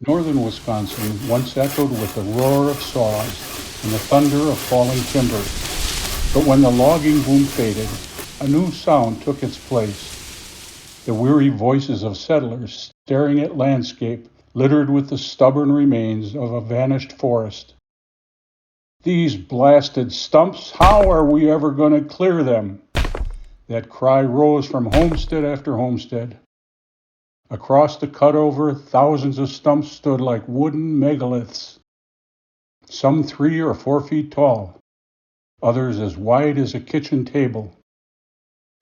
Northern Wisconsin once echoed with the roar of saws and the thunder of falling timber. But when the logging boom faded, a new sound took its place. The weary voices of settlers staring at landscape littered with the stubborn remains of a vanished forest. "These blasted stumps, how are we ever going to clear them?" That cry rose from homestead after homestead. Across the cutover, thousands of stumps stood like wooden megaliths, some 3 or 4 feet tall, others as wide as a kitchen table.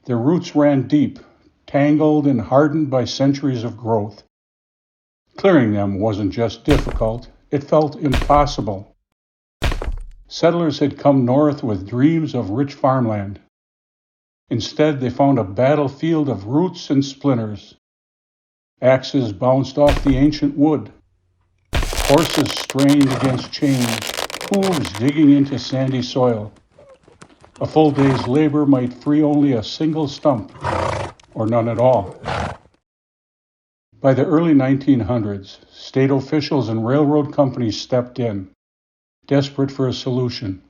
Their roots ran deep, tangled and hardened by centuries of growth. Clearing them wasn't just difficult, it felt impossible. Settlers had come north with dreams of rich farmland. Instead, they found a battlefield of roots and splinters. Axes bounced off the ancient wood. Horses strained against chains, hooves digging into sandy soil. A full day's labor might free only a single stump, or none at all. By the early 1900s, state officials and railroad companies stepped in, desperate for a solution.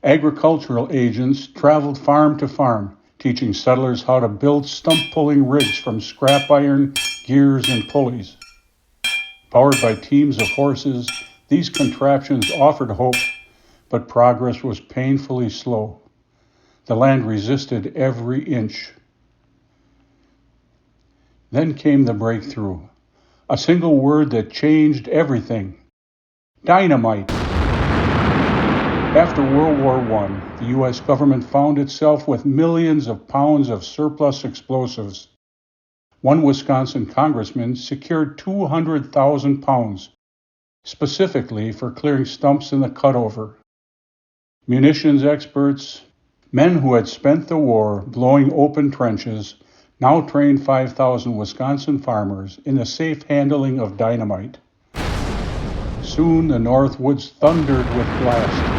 Agricultural agents traveled farm to farm, teaching settlers how to build stump-pulling rigs from scrap iron, gears, and pulleys. Powered by teams of horses, these contraptions offered hope, but progress was painfully slow. The land resisted every inch. Then came the breakthrough, a single word that changed everything: dynamite. After World War I, the U.S. government found itself with millions of pounds of surplus explosives. One Wisconsin congressman secured 200,000 pounds, specifically for clearing stumps in the cutover. Munitions experts, men who had spent the war blowing open trenches, now trained 5,000 Wisconsin farmers in the safe handling of dynamite. Soon the North Woods thundered with blast.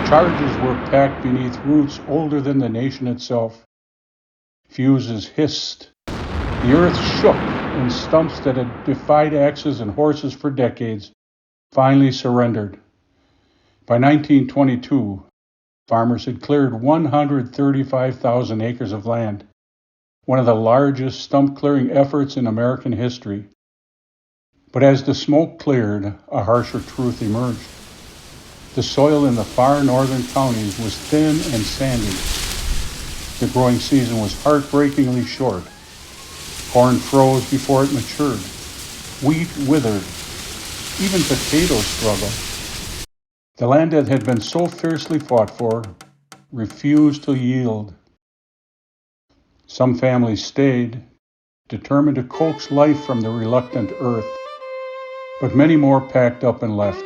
Charges were packed beneath roots older than the nation itself. Fuses hissed. The earth shook, and stumps that had defied axes and horses for decades finally surrendered. By 1922, farmers had cleared 135,000 acres of land, one of the largest stump clearing efforts in American history. But as the smoke cleared, a harsher truth emerged. The soil in the far northern counties was thin and sandy. The growing season was heartbreakingly short. Corn froze before it matured. Wheat withered. Even potatoes struggled. The land that had been so fiercely fought for refused to yield. Some families stayed, determined to coax life from the reluctant earth, but many more packed up and left.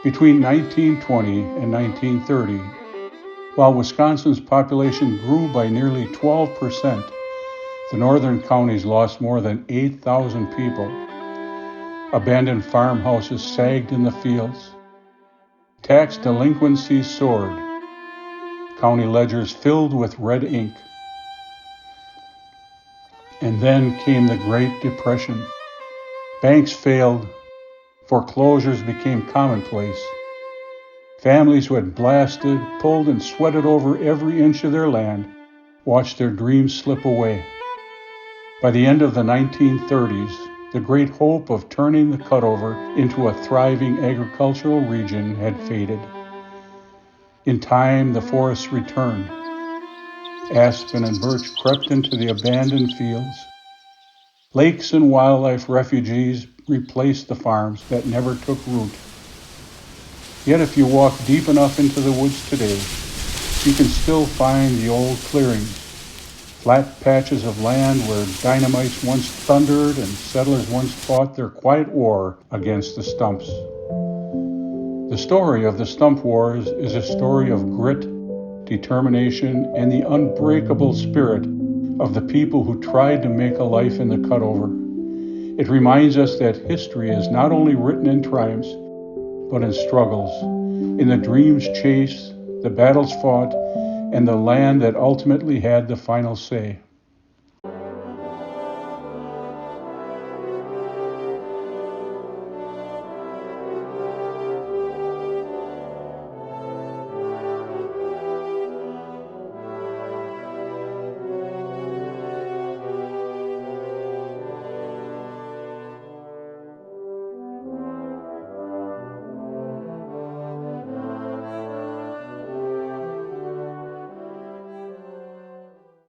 Between 1920 and 1930, while Wisconsin's population grew by nearly 12%, the northern counties lost more than 8,000 people. Abandoned farmhouses sagged in the fields. Tax delinquency soared. County ledgers filled with red ink. And then came the Great Depression. Banks failed. Foreclosures became commonplace. Families who had blasted, pulled, and sweated over every inch of their land watched their dreams slip away. By the end of the 1930s, the great hope of turning the cutover into a thriving agricultural region had faded. In time, the forests returned. Aspen and birch crept into the abandoned fields. Lakes and wildlife refuges replaced the farms that never took root. Yet if you walk deep enough into the woods today, you can still find the old clearings, flat patches of land where dynamites once thundered and settlers once fought their quiet war against the stumps. The story of the Stump Wars is a story of grit, determination, and the unbreakable spirit of the people who tried to make a life in the cutover. It reminds us that history is not only written in triumphs, but in struggles, in the dreams chased, the battles fought, and the land that ultimately had the final say.